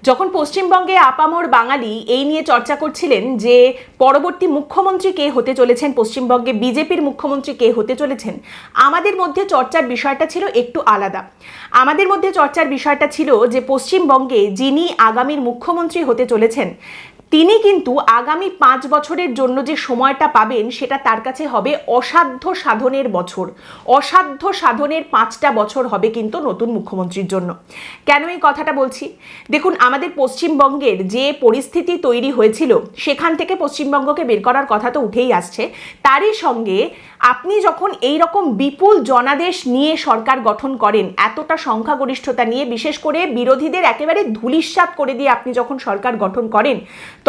যখন পশ্চিমবঙ্গে আপামর বাঙালি এই নিয়ে চর্চা করছিলেন যে পরবর্তী মুখ্যমন্ত্রী কে হতে চলেছেন, পশ্চিমবঙ্গে বিজেপির মুখ্যমন্ত্রী কে হতে চলেছেন, আমাদের মধ্যে চর্চার বিষয়টা ছিল একটু আলাদা। আমাদের মধ্যে চর্চার বিষয়টা ছিল যে পশ্চিমবঙ্গে যিনি আগামীর মুখ্যমন্ত্রী হতে চলেছেন তিনি কিন্তু আগামী 5 বছরের জন্য যে সময়টা পাবেন সেটা তার কাছে হবে অসাধ্য সাধনের বছর। অসাধ্য সাধনের 5টা বছর হবে কিন্তু নতুন মুখ্যমন্ত্রীর জন্য। কেন এই কথাটা বলছি? দেখুন, আমাদের পশ্চিমবঙ্গের যে পরিস্থিতি তৈরি হয়েছিল সেখান থেকে পশ্চিমবঙ্গকে বের করার কথা তো উঠেই আসছে। তারই সঙ্গে আপনি যখন এই রকম বিপুল জনাদেশ নিয়ে সরকার গঠন করেন, এতটা সংখ্যাগরিষ্ঠতা নিয়ে, বিশেষ করে বিরোধীদের একেবারে ধূলিসাৎ করে দিয়ে আপনি যখন সরকার গঠন করেন,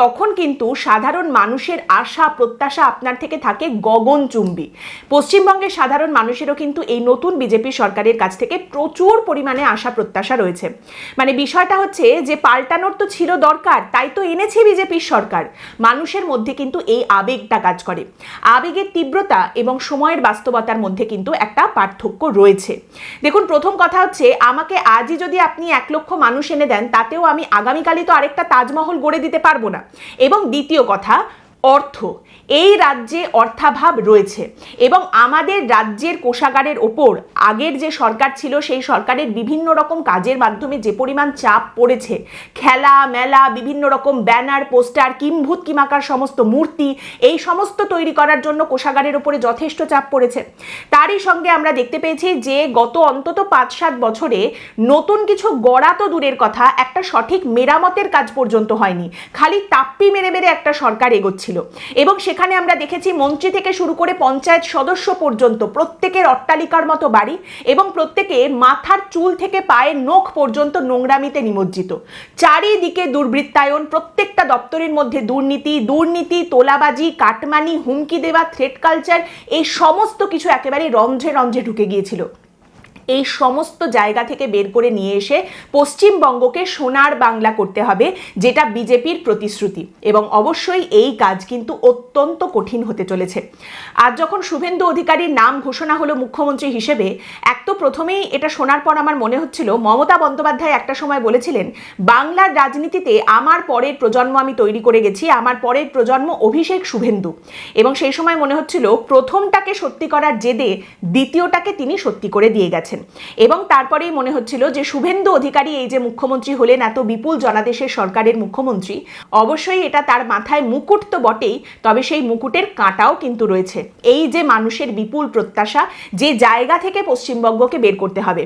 তখন কিন্তু সাধারণ মানুষের আশা প্রত্যাশা আপনার থেকে থাকে গগনচুম্বী। পশ্চিমবঙ্গের সাধারণ মানুষেরও কিন্তু এই নতুন বিজেপি সরকারের কাছ থেকে প্রচুর পরিমাণে আশা প্রত্যাশা রয়েছে। মানে বিষয়টা হচ্ছে যে পাল্টানোর তো ছিল দরকার, তাই তো এনেছে বিজেপির সরকার। মানুষের মধ্যে কিন্তু এই আবেগটা কাজ করে। আবেগের তীব্রতা এবং সময়ের বাস্তবতার মধ্যে কিন্তু একটা পার্থক্য রয়েছে। দেখুন, প্রথম কথা হচ্ছে, আমাকে আজই যদি আপনি 1 লক্ষ মানুষ এনে দেন, তাতেও আমি আগামীকালই তো আরেকটা তাজমহল গড়ে দিতে পারবো না। এবং দ্বিতীয় কথা, অর্থ। এই রাজ্যে অর্থাভাব রয়েছে এবং আমাদের রাজ্যের কোষাগারের ওপর আগের যে সরকার ছিল সেই সরকারের বিভিন্ন রকম কাজের মাধ্যমে যে পরিমাণ চাপ পড়েছে, খেলা মেলা, বিভিন্ন রকম ব্যানার পোস্টার, কিম্ভূত কিমাকার সমস্ত মূর্তি, এই সমস্ত তৈরি করার জন্য কোষাগারের ওপরে যথেষ্ট চাপ পড়েছে। তারই সঙ্গে আমরা দেখতে পেয়েছি যে গত অন্তত 5-7 বছরে নতুন কিছু গড়া তো দূরের কথা, একটা সঠিক মেরামতের কাজ পর্যন্ত হয়নি। খালি তাপ্পি মেরে মেরে একটা সরকার এগোচ্ছিল এবং সেখানে আমরা দেখেছি মন্ত্রী থেকে শুরু করে পঞ্চায়েত সদস্য পর্যন্ত প্রত্যেকের অট্টালিকার মতো বাড়ি এবং প্রত্যেকে মাথার চুল থেকে পায়ের নখ পর্যন্ত নোংরামিতে নিমজ্জিত। চারিদিকে দুর্বৃত্তায়ন, প্রত্যেকটা দপ্তরের মধ্যে দুর্নীতি, তোলাবাজি, কাটমানি, হুমকি দেওয়া, থ্রেট কালচার, এই সমস্ত কিছু একেবারে রন্ধ্রে রন্ধ্রে ঢুকে গিয়েছিল। এই সমস্ত জায়গা থেকে বের করে নিয়ে এসে পশ্চিমবঙ্গকে সোনার বাংলা করতে হবে, যেটা বিজেপির প্রতিশ্রুতি। এবং অবশ্যই এই কাজ কিন্তু অত্যন্ত কঠিন হতে চলেছে। আজ যখন শুভেন্দু অধিকারীর নাম ঘোষণা হলো মুখ্যমন্ত্রী হিসেবে, এক তো প্রথমেই এটা শোনার পর আমার মনে হচ্ছিল মমতা বন্দ্যোপাধ্যায় একটা সময় বলেছিলেন, বাংলার রাজনীতিতে আমার পরের প্রজন্ম আমি তৈরি করে গেছি, আমার পরের প্রজন্ম অভিষেক শুভেন্দু। এবং সেই সময় মনে হচ্ছিল প্রথমটাকে সত্যি করার জেদে দ্বিতীয়টাকে তিনি সত্যি করে দিয়ে গেছেন। এবং তারপরেই মনে হচ্ছিল যে শুভেন্দু অধিকারী এই যে মুখ্যমন্ত্রী হলেন, এত বিপুল জনাদেশের সরকারের মুখ্যমন্ত্রী, অবশ্যই এটা তার মাথায় মুকুট তো বটেই, তবে সেই মুকুটের কাঁটাও কিন্তু রয়েছে। এই যে মানুষের বিপুল প্রত্যাশা, যে জায়গা থেকে পশ্চিমবঙ্গকে বের করতে হবে।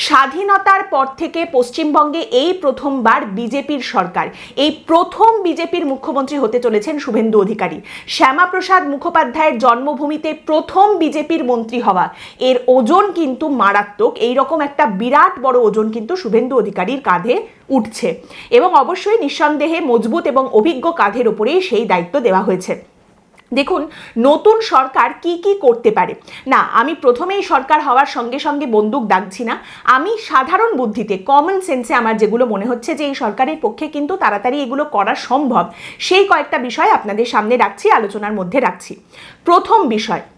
স্বাধীনতার পর থেকে পশ্চিমবঙ্গে এই প্রথমবার বিজেপির সরকার, এই প্রথম বিজেপির মুখ্যমন্ত্রী হতে চলেছেন শুভেন্দু অধিকারী। শ্যামাপ্রসাদ মুখোপাধ্যায়ের জন্মভূমিতে প্রথম বিজেপির মন্ত্রী হওয়া, এর ওজন কিন্তু মারাত্মক। এইরকম একটা বিরাট বড় ওজন কিন্তু শুভেন্দু অধিকারীর কাঁধে উঠছে এবং অবশ্যই নিঃসন্দেহে মজবুত এবং অভিজ্ঞ কাঁধের উপরেই সেই দায়িত্ব দেওয়া হয়েছে। দেখুন, নতুন সরকার কি কি করতে পারে। না, আমি প্রথমেই সরকার হওয়ার সঙ্গে সঙ্গে বন্দুক দাগছি না। আমি সাধারণ বুদ্ধিতে, কমন সেন্সে আমার যেগুলো মনে হচ্ছে যে এই সরকারের পক্ষে কিন্তু তাড়াতাড়ি এগুলো করা সম্ভব, সেই কয়েকটা বিষয় আপনাদের সামনে রাখছি, আলোচনার মধ্যে রাখছি।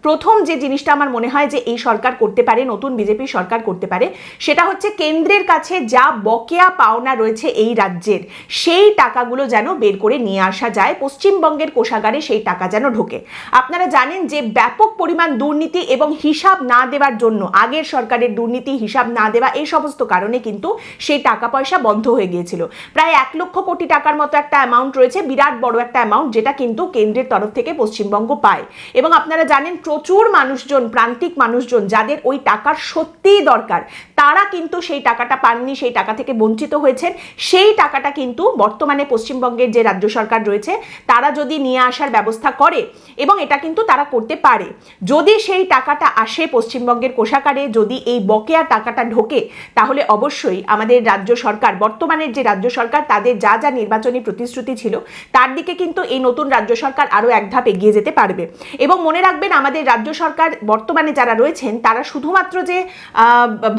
প্রথম যে জিনিসটা আমার মনে হয় যে এই সরকার করতে পারে, নতুন বিজেপি সরকার করতে পারে, সেটা হচ্ছে কেন্দ্রের কাছে যা বকেয়া পাওনা রয়েছে এই রাজ্যের, সেই টাকাগুলো যেন বের করে নিয়ে আসা যায়, পশ্চিমবঙ্গের কোষাগারে সেই টাকা যেন ঢোকে। আপনারা জানেন যে ব্যাপক পরিমাণ দুর্নীতি এবং হিসাব না দেওয়ার জন্য, আগের সরকারের দুর্নীতি, হিসাব না দেওয়া, এই সমস্ত কারণে কিন্তু সেই টাকা পয়সা বন্ধ হয়ে গিয়েছিল। প্রায় 1 লক্ষ কোটি টাকার মতো একটা অ্যামাউন্ট রয়েছে, বিরাট বড় একটা অ্যামাউন্ট, যেটা কিন্তু কেন্দ্রের তরফ থেকে পশ্চিমবঙ্গ পায়। এবং আপনারা জানেন প্রচুর মানুষজন, প্রান্তিক মানুষজন যাদের ওই টাকার সত্যিই দরকার, তারা কিন্তু সেই টাকাটা পাননি, সেই টাকা থেকে বঞ্চিত হয়েছেন। সেই টাকাটা কিন্তু বর্তমানে পশ্চিমবঙ্গের যে রাজ্য সরকার রয়েছে তারা যদি নিয়ে আসার ব্যবস্থা করে, এবং এটা কিন্তু তারা করতে পারে, যদি সেই টাকাটা আসে পশ্চিমবঙ্গের কোষাগারে, যদি এই বকেয়া টাকাটা ঢোকে, তাহলে অবশ্যই আমাদের রাজ্য সরকার, বর্তমানের যে রাজ্য সরকার, তাদের যা যা নির্বাচনী প্রতিশ্রুতি ছিল তার দিকে কিন্তু এই নতুন রাজ্য সরকার আরও এক ধাপ এগিয়ে যেতে পারবে। এবং মনে রাখবেন, আমাদের রাজ্য সরকার বর্তমানে যারা রয়েছেন তারা শুধুমাত্র যে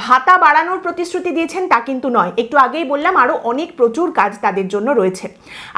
ভাতা বাড়ানোর প্রতিশ্রুতি দিয়েছেন তা কিন্তু নয়, একটু আগেই বললাম আরও অনেক প্রচুর কাজ তাদের জন্য রয়েছে।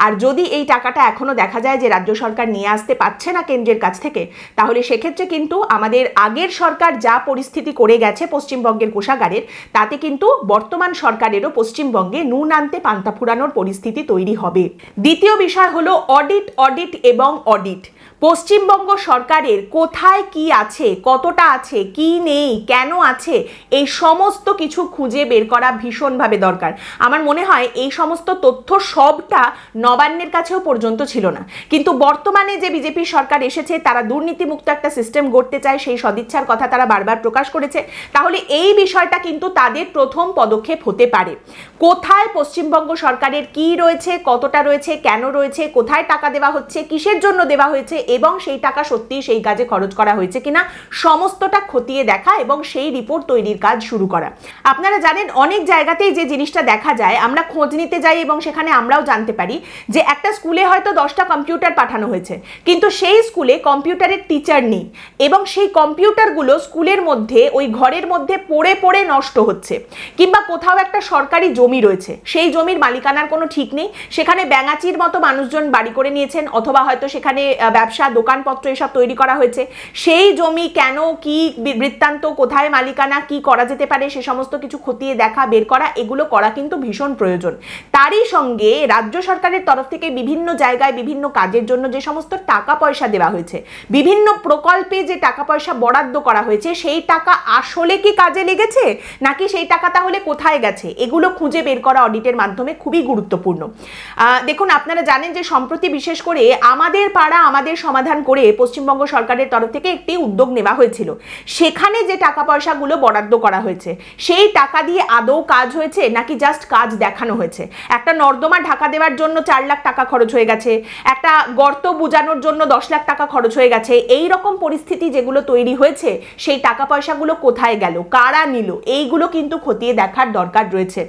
আর যদি এই টাকাটা এখনো দেখা যায় যে রাজ্য সরকার নিয়ে আসতে পারছে আসছে না কেন্দ্রের কাছ থেকে, তাহলে সেক্ষেত্রে কিন্তু আমাদের আগের সরকার যা পরিস্থিতি করে গেছে পশ্চিমবঙ্গের কোষাগারের, তাতে কিন্তু বর্তমান সরকারেরও পশ্চিমবঙ্গে নুন আনতে পান্তা ফুরানোর পরিস্থিতি তৈরি হবে। দ্বিতীয় বিষয় হলো অডিট, অডিট এবং অডিট। পশ্চিমবঙ্গ সরকারের কোথায় কি আছে, কতটা আছে, কি নেই, কেন আছে, এই সমস্ত কিছু খুঁজে বের করা ভীষণভাবে দরকার। আমার মনে হয় এই সমস্ত তথ্য সবটা নবান্নের কাছেও পর্যন্ত ছিল না, কিন্তু বর্তমানে যে বিজেপি সরকার এসেছে তারা দুর্নীতিমুক্ত একটা সিস্টেম গড়তে চায়, সেই সদিচ্ছার কথা তারা বারবার প্রকাশ করেছে। তাহলে এই বিষয়টা কিন্তু তাদের প্রথম পদক্ষেপ হতে পারে। কোথায় পশ্চিমবঙ্গ সরকারের কি রয়েছে, কতটা রয়েছে, কেন রয়েছে, কোথায় টাকা দেওয়া হচ্ছে, কিসের জন্য দেওয়া হয়েছে এবং সেই টাকা সত্যি সেই কাজে খরচ করা হয়েছে কিনা, সমস্তটা খতিয়ে দেখা এবং সেই রিপোর্ট তৈরির কাজ শুরু করা। আপনারা জানেন অনেক জায়গাতেই যে জিনিসটা দেখা যায়, আমরা খোঁজ নিতে যাই এবং সেখানে আমরাও জানতে পারি যে একটা স্কুলে হয়তো 10টা কম্পিউটার পাঠানো হয়েছে, কিন্তু সেই স্কুলে কম্পিউটারের টিচার নেই এবং সেই কম্পিউটারগুলো স্কুলের মধ্যে ওই ঘরের মধ্যে পড়ে পড়ে নষ্ট হচ্ছে। কিংবা কোথাও একটা সরকারি জমি রয়েছে, সেই জমির মালিকানার কোনো ঠিক নেই, সেখানে ব্যাঙাচির মতো মানুষজন বাড়ি করে নিয়েছেন, অথবা হয়তো সেখানে ব্যবসা দোকানপত্র এসব তৈরি করা হয়েছে। সেই জমি কেন, কি বৃত্তান্ত, কোথায় মালিকানা, কি করা যেতে পারে, সে সমস্ত কিছু খতিয়ে দেখা, বের করা, এগুলো করা কিন্তু ভীষণ প্রয়োজন। তারই সঙ্গে রাজ্য সরকারের তরফ থেকে বিভিন্ন জায়গায় বিভিন্ন কাজের জন্য যে সমস্ত টাকা পয়সা দেওয়া হয়েছে, বিভিন্ন প্রকল্পে যে টাকা পয়সা বরাদ্দ করা হয়েছে, সেই টাকা আসলে কি কাজে লেগেছে নাকি সেই টাকা তাহলে কোথায় গেছে, এগুলো খুঁজে বের করা অডিটের মাধ্যমে খুবই গুরুত্বপূর্ণ। দেখুন, আপনারা জানেন যে সম্প্রতি বিশেষ করে আমাদের পাড়া আমাদের সমাধান করে পশ্চিমবঙ্গ সরকারের তরফ থেকে একটি উদ্যোগ নেওয়া হয়েছিল। সেখানে যে টাকা পয়সাগুলো বরাদ্দ করা হয়েছে, সেই টাকা দিয়ে আদৌ কাজ হয়েছে নাকি জাস্ট কাজ দেখানো হয়েছে। একটা নর্দমা ঢাকা দেওয়ার জন্য 4 লাখ টাকা খরচ হয়ে গেছে, একটা গর্ত বুজানোর জন্য 10 লাখ টাকা খরচ হয়ে গেছে। এই রকম পরিস্থিতি যেগুলো তৈরি হয়েছে, সেই টাকা পয়সাগুলো কোথায় গেল, কারা নিল, এইগুলো কিন্তু খতিয়ে দেখার দরকার রয়েছে।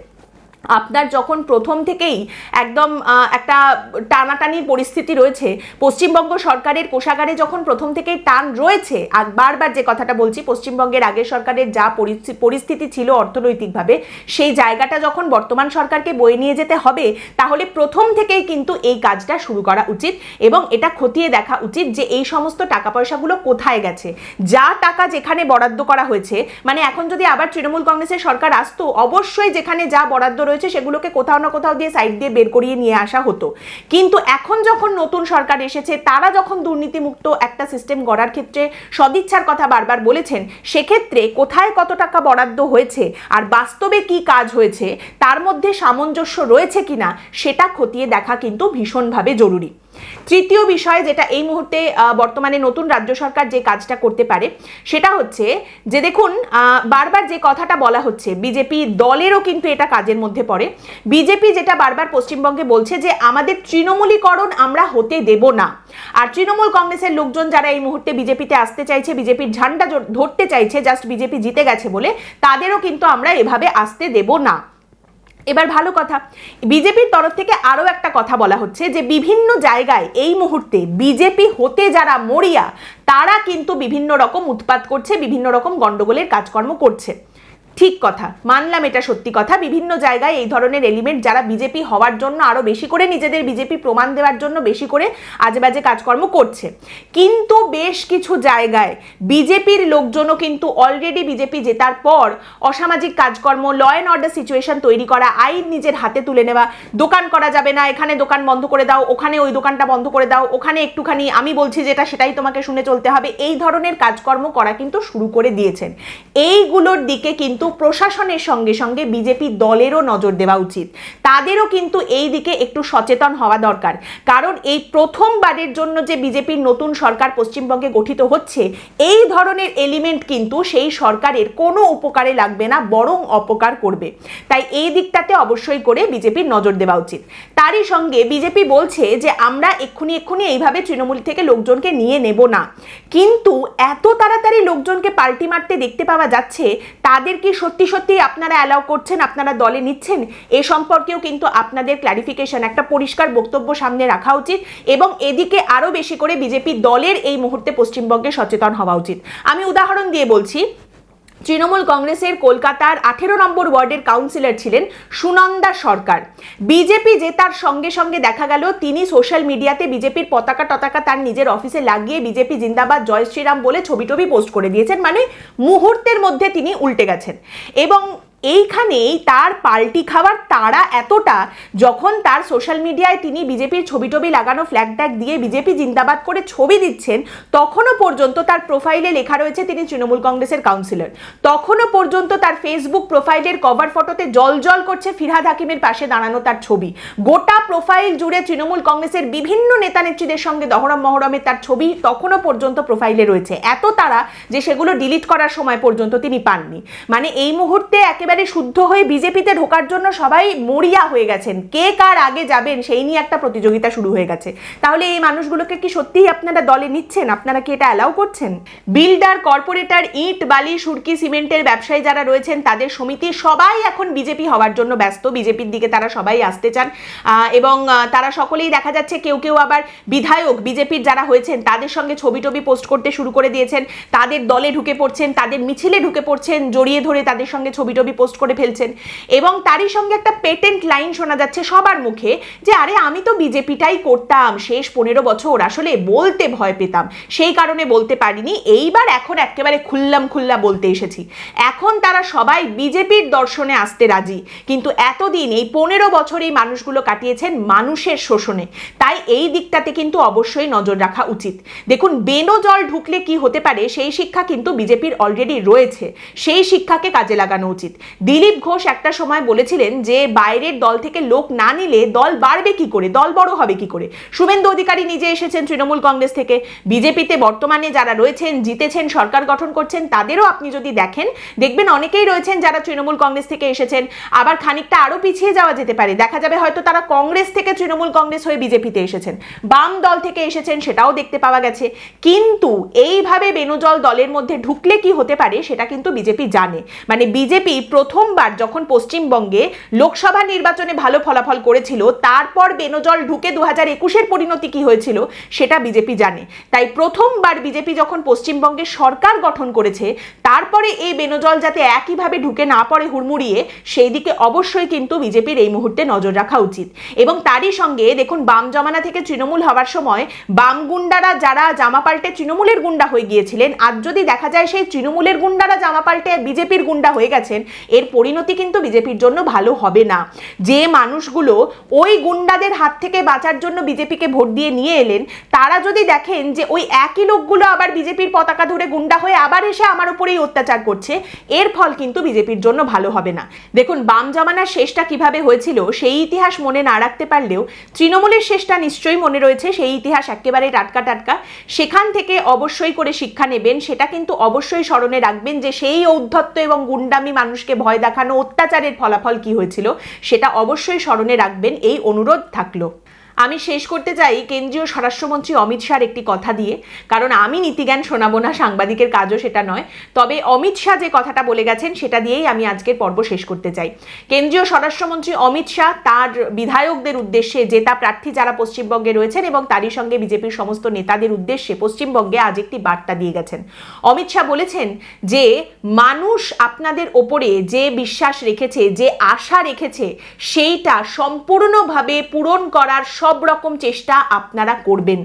আপনার যখন প্রথম থেকেই একদম একটা টানাটানির পরিস্থিতি রয়েছে, পশ্চিমবঙ্গ সরকারের কোষাগারে যখন প্রথম থেকেই টান রয়েছে, আর বারবার যে কথাটা বলছি, পশ্চিমবঙ্গের আগের সরকারের যা পরিস্থিতি ছিল অর্থনৈতিকভাবে, সেই জায়গাটা যখন বর্তমান সরকারকে বয়ে নিয়ে যেতে হবে, তাহলে প্রথম থেকেই কিন্তু এই কাজটা শুরু করা উচিত এবং এটা খতিয়ে দেখা উচিত যে এই সমস্ত টাকা পয়সাগুলো কোথায় গেছে। যা টাকা যেখানে বরাদ্দ করা হয়েছে, মানে এখন যদি আবার তৃণমূল কংগ্রেসের সরকার আসতো, অবশ্যই যেখানে যা বরাদ্দ রয়েছে সেগুলোকে কোথাও না কোথাও দিয়ে সাইড দিয়ে বের করিয়ে নিয়ে আসা হতো। কিন্তু এখন যখন নতুন সরকার এসেছে, তারা যখন দুর্নীতিমুক্ত একটা সিস্টেম গড়ার ক্ষেত্রে সদিচ্ছার কথা বারবার বলেছেন, সেক্ষেত্রে কোথায় কত টাকা বরাদ্দ হয়েছে আর বাস্তবে কি কাজ হয়েছে, তার মধ্যে সামঞ্জস্য রয়েছে কিনা, সেটা খতিয়ে দেখা কিন্তু ভীষণভাবে জরুরি। তৃতীয় বিষয় যেটা এই মুহূর্তে বর্তমানে নতুন রাজ্য সরকার যে কাজটা করতে পারে, সেটা হচ্ছে যে দেখুন, বারবার যে কথাটা বলা হচ্ছে, বিজেপি দলেরও কিন্তু এটা কাজের মধ্যে পড়ে। বিজেপি যেটা বারবার পশ্চিমবঙ্গে বলছে যে আমাদের তৃণমূলীকরণ আমরা হতে দেব না। আর তৃণমূল কংগ্রেসের লোকজন যারা এই মুহূর্তে বিজেপিতে আসতে চাইছে, বিজেপির ঝান্ডা ধরতে চাইছে জাস্ট বিজেপি জিতে গেছে বলে, তাদেরও কিন্তু আমরা এভাবে আসতে দেব না। এবার ভালো কথা, বিজেপির তরফ থেকে আরও একটা কথা বলা হচ্ছে যে বিভিন্ন জায়গায় এই মুহূর্তে বিজেপি হতে যারা মরিয়া, তারা কিন্তু বিভিন্ন রকম উৎপাত করছে, বিভিন্ন রকম গন্ডগোলের কাজকর্ম করছে। ঠিক কথা, মানলাম, এটা সত্যি কথা। বিভিন্ন জায়গায় এই ধরনের এলিমেন্ট যারা বিজেপি হওয়ার জন্য আরো বেশি করে নিজেদের বিজেপি প্রমাণ দেওয়ার জন্য বেশি করে আজেবাজে কাজকর্ম করছে, কিন্তু বেশ কিছু জায়গায় বিজেপির লোকজনও কিন্তু অলরেডি বিজেপি জেতার পর অসামাজিক কাজকর্ম, ল অ্যান্ড অর্ডার সিচুয়েশন তৈরি করা, আইন নিজের হাতে তুলে নেওয়া, দোকান করা যাবে না, এখানে দোকান বন্ধ করে দাও, ওখানে ওই দোকানটা বন্ধ করে দাও, ওখানে একটুখানি আমি বলছি যেটা সেটাই তোমাকে শুনে চলতে হবে, এই ধরনের কাজকর্ম করা কিন্তু শুরু করে দিয়েছেন। এইগুলোর দিকে কিন্তু প্রশাসনের সঙ্গে সঙ্গে বিজেপি দলেরও নজর দেওয়া উচিত, তাদেরও কিন্তু এই দিকে একটু সচেতন হওয়া দরকার। কারণ এই প্রথমবারের জন্য যে বিজেপির নতুন সরকার পশ্চিমবঙ্গে গঠিত হচ্ছে, এই ধরনের এলিমেন্ট কিন্তু সেই সরকারের কোনো উপকারে লাগবে না, বরং অপকার করবে। তাই এই দিকটাতে অবশ্যই করে বিজেপির নজর দেওয়া উচিত। তারই সঙ্গে বিজেপি বলছে যে আমরা এক্ষুনি এইভাবে তৃণমূল থেকে লোকজনকে নিয়ে নেব না, কিন্তু এত তাড়াতাড়ি লোকজনকে পাল্টি মারতে দেখতে পাওয়া যাচ্ছে, তাদের কি সত্যি সত্যি আপনারা অ্যালাউ করছেন, আপনারা দলে নিচ্ছেন? এ সম্পর্কেও কিন্তু আপনাদের ক্ল্যারিফিকেশন, একটা পরিষ্কার বক্তব্য সামনে রাখা উচিত এবং এদিকে আরো বেশি করে বিজেপি দলের এই মুহূর্তে পশ্চিমবঙ্গে সচেতন হওয়া উচিত। আমি উদাহরণ দিয়ে বলছি, তৃণমূল কংগ্রেসের কলকাতার 18 নম্বর ওয়ার্ডের কাউন্সিলর ছিলেন সুনন্দা সরকার। বিজেপি জেতার সঙ্গে সঙ্গে দেখা গেল তিনি সোশ্যাল মিডিয়াতে বিজেপির পতাকা তার নিজের অফিসে লাগিয়ে বিজেপি জিন্দাবাদ জয় শ্রীরাম বলে ছবি পোস্ট করে দিয়েছেন। মানে মুহূর্তের মধ্যে তিনি উল্টে গেছেন। এবং এইখানেই তার পাল্টি খাওয়ার তাড়া এতটা, যখন তার সোশ্যাল মিডিয়ায় তিনি বিজেপির ছবি লাগানো ফ্ল্যাগ ট্যাগ দিয়ে বিজেপি জিন্দাবাদ করে ছবি দিচ্ছেন, তখনও পর্যন্ত তার প্রোফাইলে লেখা রয়েছে তিনি তৃণমূল কংগ্রেসের কাউন্সিলর। তখনও পর্যন্ত তার ফেসবুক প্রোফাইলের কভার ফটোতে জল করছে ফিরহাদ হাকিমের পাশে দাঁড়ানো তার ছবি। গোটা প্রোফাইল জুড়ে তৃণমূল কংগ্রেসের বিভিন্ন নেতা নেত্রীদের সঙ্গে দহরম মহরমে তার ছবি তখনও পর্যন্ত প্রোফাইলে রয়েছে। এত তাড়া যে সেগুলো ডিলিট করার সময় পর্যন্ত তিনি পাননি। মানে এই মুহূর্তে একেবারে শুদ্ধ হয়ে বিজেপিতে ঢোকার জন্য সবাই মরিয়া হয়ে গেছেন, কে কার আগে যাবেন সেই নিয়ে একটা প্রতিযোগিতা শুরু হয়ে গেছে। তাহলে এই মানুষগুলোকে কি সত্যিই আপনারা দলে নিচ্ছেন? আপনারা কি এটা অ্যালাউ করছেন? বিল্ডার, কর্পোরেটর, ইট, বালি, সুরকি, সিমেন্টের ব্যবসায়ী যারা রয়েছেন তাদের সমিতি সবাই এখন বিজেপি হওয়ার জন্য ব্যস্ত। বিজেপির দিকে তারা সবাই আসতে চান এবং তারা সকলেই দেখা যাচ্ছে কেউ আবার বিধায়ক বিজেপির যারা হয়েছেন তাদের সঙ্গে ছবি পোস্ট করতে শুরু করে দিয়েছেন, তাদের দলে ঢুকে পড়ছেন, তাদের মিছিলে ঢুকে পড়ছেন, জড়িয়ে ধরে তাদের সঙ্গে ছবি পোস্ট করে ফেলছেন। এবং তারই সঙ্গে একটা পেটেন্ট লাইন শোনা যাচ্ছে সবার মুখে যে আরে আমি তো বিজেপিটাই করতাম, শেষ 15 বছর আসলে বলতে ভয় পেতাম, সেই কারণে বলতে পারিনি, এইবার এখন একেবারে খুল্লা বলতে এসেছি। এখন তারা সবাই বিজেপির দর্শনে আসতে রাজি, কিন্তু এতদিন এই 15 বছর এই মানুষগুলো কাটিয়েছেন মানুষের শোষণে। তাই এই দিকটাতে কিন্তু অবশ্যই নজর রাখা উচিত। দেখুন, বেনো জল ঢুকলে কি হতে পারে সেই শিক্ষা কিন্তু বিজেপির অলরেডি রয়েছে, সেই শিক্ষাকে কাজে লাগানো উচিত। দিলীপ ঘোষ একটা সময় বলেছিলেন যে বাইরের দল থেকে লোক না নিলে দল বাড়বে কি করে, দল বড় হবে কি করে। শুভেন্দু অধিকারী নিজে এসেছেন তৃণমূল কংগ্রেস থেকে, বিজেপিতে বর্তমানে যারা রয়েছেন, জিতেছেন, সরকার গঠন করছেন, তাদেরও আপনি যদি দেখবেন অনেকেই রয়েছেন যারা তৃণমূল কংগ্রেস থেকে এসেছেন। আবার খানিকটা আরো পিছিয়ে যাওয়া যেতে পারে, দেখা যাবে হয়তো তারা কংগ্রেস থেকে তৃণমূল কংগ্রেস হয়ে বিজেপিতে এসেছেন, বাম দল থেকে এসেছেন, সেটাও দেখতে পাওয়া গেছে। কিন্তু এইভাবে বেনুজল দলের মধ্যে ঢুকলে কি হতে পারে সেটা কিন্তু বিজেপি জানে। মানে বিজেপি প্রথমবার যখন পশ্চিমবঙ্গে লোকসভা নির্বাচনে ভালো ফলাফল করেছিল, তারপর বেনজল ঢুকে 2021-এর পরিণতি কি হয়েছিল সেটা বিজেপি জানে। তাই প্রথমবার বিজেপি যখন পশ্চিমবঙ্গে সরকার গঠন করেছে, তারপরে এই বেনজল যাতে একইভাবে ঢুকে না পড়ে হুড়মুড়িয়ে, সেই দিকে অবশ্যই কিন্তু বিজেপির এই মুহূর্তে নজর রাখা উচিত। এবং তারই সঙ্গে দেখুন, বাম জমানা থেকে তৃণমূল হওয়ার সময় বাম গুন্ডারা যারা জামা পাল্টে তৃণমূলের গুন্ডা হয়ে গিয়েছিলেন, আজ যদি দেখা যায় সেই তৃণমূলের গুন্ডারা জামা পাল্টে বিজেপির গুন্ডা হয়ে গেছেন, এর পরিণতি কিন্তু বিজেপির জন্য ভালো হবে না। যে মানুষগুলো ওই গুন্ডাদের হাত থেকে বাঁচার জন্য বিজেপিকে ভোট দিয়ে নিয়ে এলেন, তারা যদি দেখেন যে ওই একই লোকগুলো আবার বিজেপির পতাকা ধরে গুন্ডা হয়ে আবার এসে আমার উপরেই অত্যাচার করছে, এর ফল কিন্তু বিজেপির জন্য ভালো হবে না। দেখুন, বাম জমানার শেষটা কিভাবে হয়েছিল সেই ইতিহাস মনে না রাখতে পারলেও তৃণমূলের শেষটা নিশ্চয়ই মনে রয়েছে, সেই ইতিহাস একেবারে টাটকা। সেখান থেকে অবশ্যই করে শিক্ষা নেবেন, সেটা কিন্তু অবশ্যই স্মরণে রাখবেন যে সেই ঔদ্ধত্য এবং গুন্ডামি, মানুষকে ভয় দেখানো, অত্যাচারের ফলাফল কি হয়েছিল সেটা অবশ্যই স্মরণে রাখবেন, এই অনুরোধ থাকলো। আমি শেষ করতে চাই কেন্দ্রীয় স্বরাষ্ট্রমন্ত্রী অমিত শাহর একটি কথা দিয়ে, কারণ আমি নীতিজ্ঞান শোনাবো না, সাংবাদিকের কাজও সেটা নয়। তবে অমিত শাহ যে কথাটা বলে গেছেন সেটা দিয়েই আমি আজকের পর্ব শেষ করতে চাই। কেন্দ্রীয় স্বরাষ্ট্রমন্ত্রী অমিত শাহ তার বিধায়কদের উদ্দেশ্যে, জেতা প্রার্থী যারা পশ্চিমবঙ্গে রয়েছেন এবং তারই সঙ্গে বিজেপির সমস্ত নেতাদের উদ্দেশ্যে পশ্চিমবঙ্গে আজ একটি বার্তা দিয়ে গেছেন। অমিত শাহ বলেছেন যে মানুষ আপনাদের ওপরে যে বিশ্বাস রেখেছে, যে আশা রেখেছে, সেইটা সম্পূর্ণভাবে পূরণ করার সব রকম চেষ্টা আপনারা করবেন।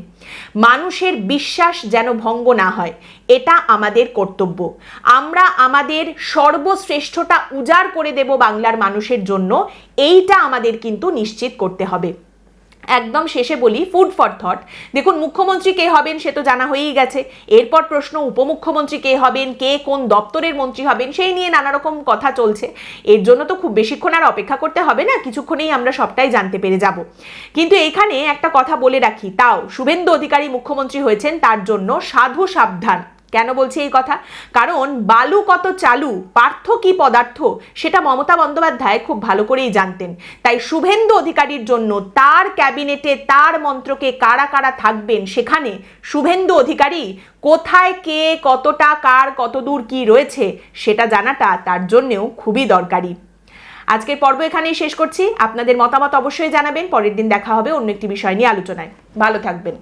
মানুষের বিশ্বাস যেন ভঙ্গ না হয়, এটা আমাদের কর্তব্য। আমরা আমাদের সর্বশ্রেষ্ঠটা উজাড় করে দেব বাংলার মানুষের জন্য, এইটা আমাদের কিন্তু নিশ্চিত করতে হবে। একদম শেষে বলি, ফুড ফর থট। দেখুন, মুখ্যমন্ত্রী কে হবেন সে তো জানা হয়েই গেছে। এরপর প্রশ্ন উপমুখ্যমন্ত্রী কে হবেন, কে কোন দপ্তরের মন্ত্রী হবেন, সেই নিয়ে নানা রকম কথা চলছে। এর জন্য তো খুব বেশিক্ষণ আর অপেক্ষা করতে হবে না, কিছুক্ষণেই আমরা সবটাই জানতে পেরে যাব। কিন্তু এখানে একটা কথা বলে রাখি, তাও শুভেন্দু অধিকারী মুখ্যমন্ত্রী হয়েছেন তার জন্য সাধু সাবধান। কেন বলছি এই কথা? কারণ বালু কত চালু, পার্থ কি পদার্থ, সেটা মমতা বন্দ্যোপাধ্যায় খুব ভালো করেই জানতেন। তাই শুভেন্দু অধিকারীর জন্য তার ক্যাবিনেটে তার মন্ত্রকে কারা কারা থাকবেন, সেখানে শুভেন্দু অধিকারী কোথায় কে কতটা কার কতদূর কি রয়েছে সেটা জানাটা তার জন্যেও খুবই দরকারি। আজকের পর্ব এখানেই শেষ করছি। আপনাদের মতামত অবশ্যই জানাবেন। পরের দিন দেখা হবে অন্য একটি বিষয় নিয়ে আলোচনায়। ভালো থাকবেন।